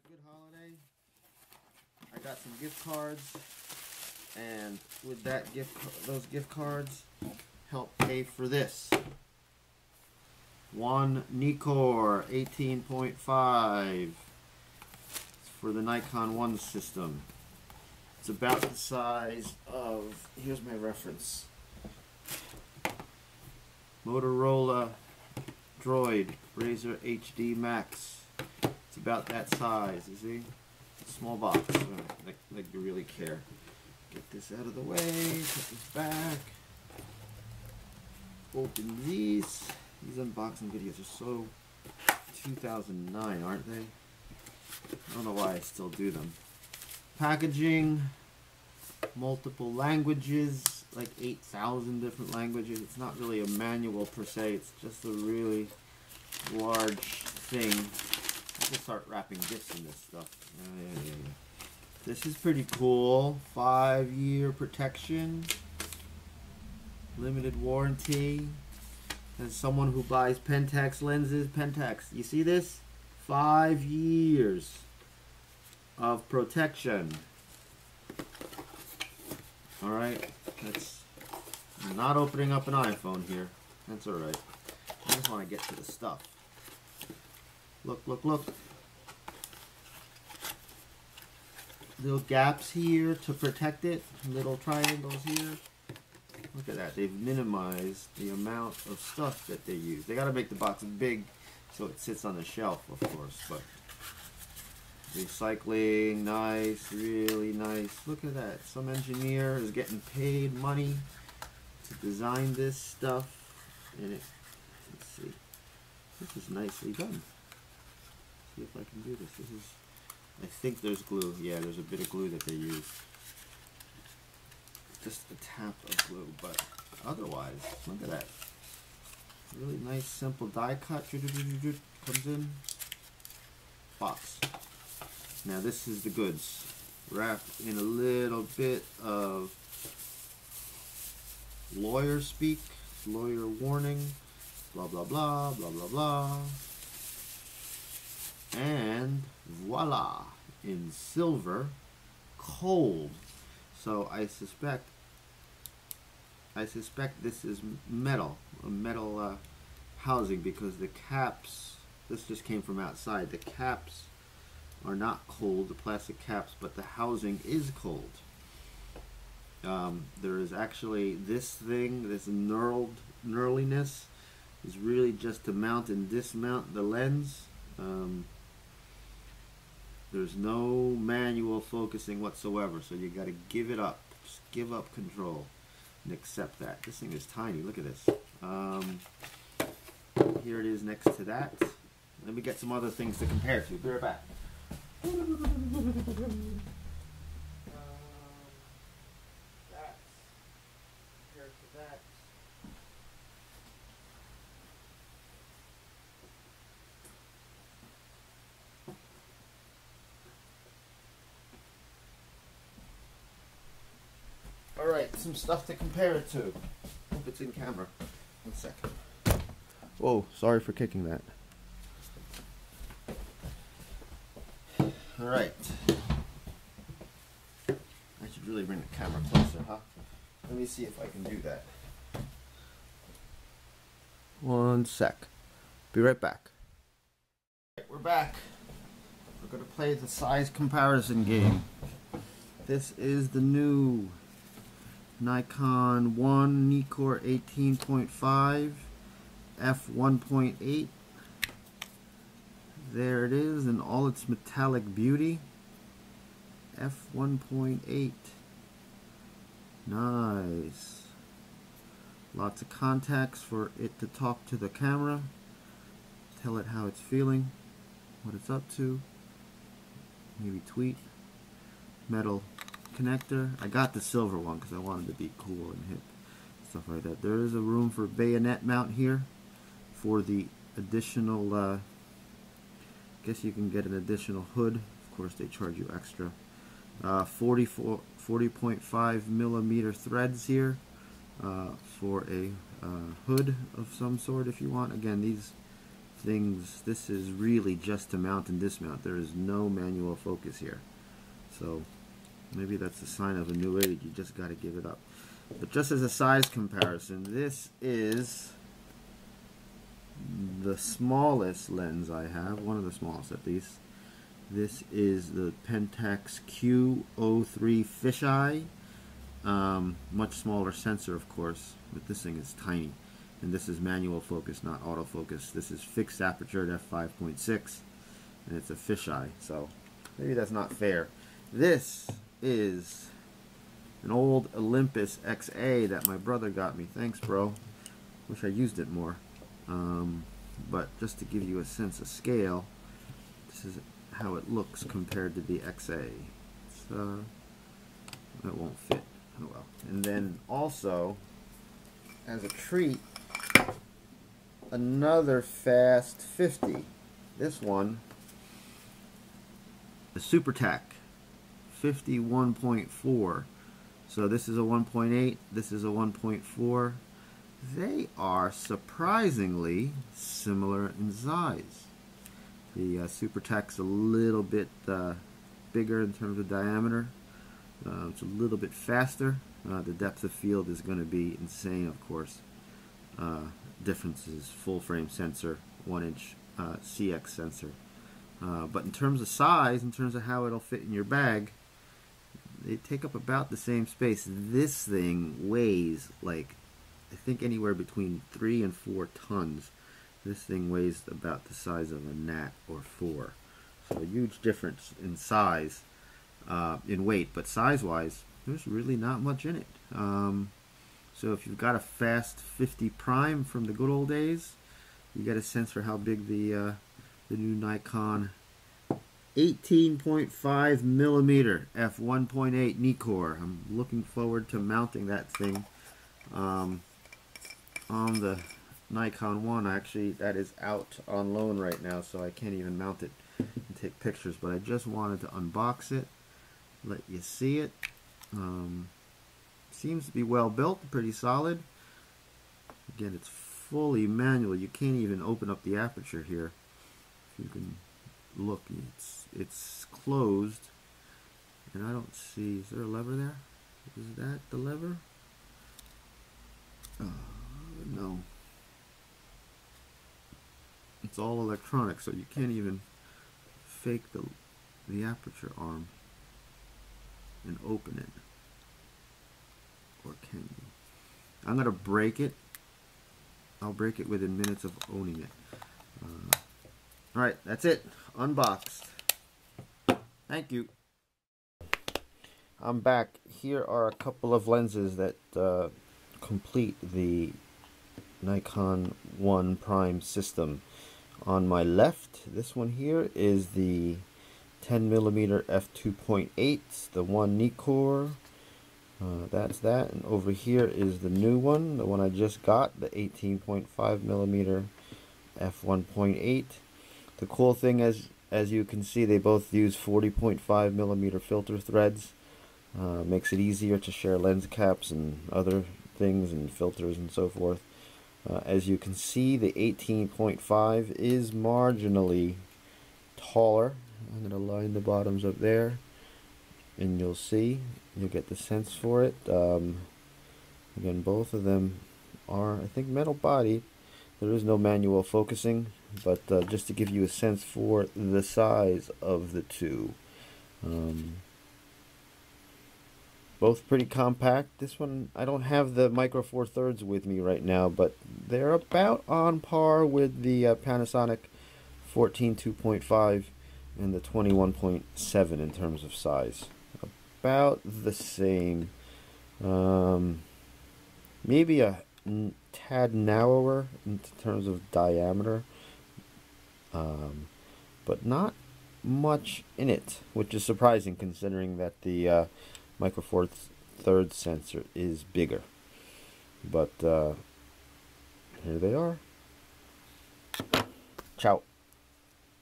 good holiday. I got some gift cards, and with that those gift cards help pay for this. One Nikkor 18.5. It's for the Nikon 1 system. It's about the size of, here's my reference, Motorola Droid Razr HD Max. It's about that size, you see? Small box, like you really care. Get this out of the way, put this back. Open these. These unboxing videos are so 2009, aren't they? I don't know why I still do them. Packaging, multiple languages, like 8,000 different languages. It's not really a manual per se, it's just a really large thing. I can start wrapping gifts in this stuff. Yeah. This is pretty cool. 5-year protection, limited warranty. As someone who buys Pentax lenses, Pentax, you see this? 5 years of protection. Alright, I'm not opening up an iPhone here. That's alright. I just want to get to the stuff. Look, look, look. Little gaps here to protect it. Little triangles here. Look at that. They've minimized the amount of stuff that they use. They got to make the box big so it sits on the shelf, of course. But recycling, nice, really nice. Look at that. Some engineer is getting paid money to design this stuff. And let's see. This is nicely done. See if I can do this. I think there's glue. Yeah, there's a bit of glue that they use. Just a tap of glue, but otherwise, look at that. Really nice, simple die cut. Comes in. Box. Now this is the goods. Wrapped in a little bit of lawyer speak, lawyer warning, blah blah blah, blah blah blah. And voila, in silver, cold. So I suspect this is metal, a metal housing, because the caps, this just came from outside, the caps are not cold, the plastic caps, but the housing is cold. There is actually this thing, this knurliness is really just to mount and dismount the lens. There's no manual focusing whatsoever, so you got to give it up. Just give up control and accept that. This thing is tiny. Look at this. Here it is next to that. Let me get some other things to compare to. Be right back. That compared to that. Alright, some stuff to compare it to. Hope it's in camera. 1 second. Whoa, sorry for kicking that. Alright. I should really bring the camera closer, huh? Let me see if I can do that. 1 sec. Be right back. We're back. We're going to play the size comparison game. This is the new Nikon 1 Nikkor 18.5 f1.8. There it is in all its metallic beauty. f1.8. Nice. Lots of contacts for it to talk to the camera, tell it how it's feeling, what it's up to, maybe tweet. Metal connector. I got the silver one because I wanted to be cool and hip, stuff like that. There is a room for bayonet mount here for the additional, I guess you can get an additional hood. Of course they charge you extra. 40.5 millimeter threads here for a hood of some sort if you want. Again, these this is really just to mount and dismount. There is no manual focus here. So maybe that's a sign of a new age. You just got to give it up. But just as a size comparison, this is the smallest lens I have, one of the smallest at least. This is the Pentax Q03 fisheye. Much smaller sensor, of course, but this thing is tiny. And this is manual focus, not autofocus. This is fixed aperture at f5.6, and it's a fisheye. So maybe that's not fair. This is an old Olympus XA that my brother got me. Thanks, bro. Wish I used it more. But just to give you a sense of scale, this is how it looks compared to the XA. It's, it won't fit. Oh well. And then also, as a treat, another Fast 50. This one, the SuperTac 51.4. So this is a 1.8, this is a 1.4. They are surprisingly similar in size. The SuperTac's a little bit bigger in terms of diameter. It's a little bit faster. The depth of field is going to be insane, of course. Difference is full frame sensor, 1-inch CX sensor. But in terms of size, in terms of how it'll fit in your bag, they take up about the same space. This thing weighs like, I think anywhere between 3 and 4 tons. This thing weighs about the size of a gnat or 4. So a huge difference in size, in weight, but size-wise, there's really not much in it. So if you've got a Fast 50 Prime from the good old days, you get a sense for how big the new Nikon 18.5 millimeter f1.8 Nikkor. I'm looking forward to mounting that thing on the Nikon 1. Actually, that is out on loan right now, so I can't even mount it and take pictures, but I just wanted to unbox it, let you see it. Seems to be well built, pretty solid. Again, it's fully manual. You can't even open up the aperture here. If you can look, it's closed, and I don't see, is there a lever there? Is that the lever? No. It's all electronic, so you can't even fake the aperture arm and open it. Or can you? I'm going to break it. I'll break it within minutes of owning it. Alright, that's it. Unboxed. Thank you. I'm back. Here are a couple of lenses that complete the Nikon 1 Prime system. On my left, this one here is the 10mm f2.8, the one Nikkor. That's that. And over here is the new one, the one I just got, the 18.5mm f1.8. The cool thing is, as you can see, they both use 40.5mm filter threads. Makes it easier to share lens caps and other things and filters and so forth. As you can see, the 18.5 is marginally taller. I'm going to line the bottoms up there, and you'll get the sense for it. Again, both of them are, I think, metal bodied. There is no manual focusing, but just to give you a sense for the size of the two. Both pretty compact. This one, I don't have the Micro Four Thirds with me right now, but they're about on par with the Panasonic 14 2.5 and the 21.7 in terms of size. About the same. Maybe a tad narrower in terms of diameter, but not much in it, which is surprising considering that the Micro Four Thirds sensor is bigger. But here they are. Ciao.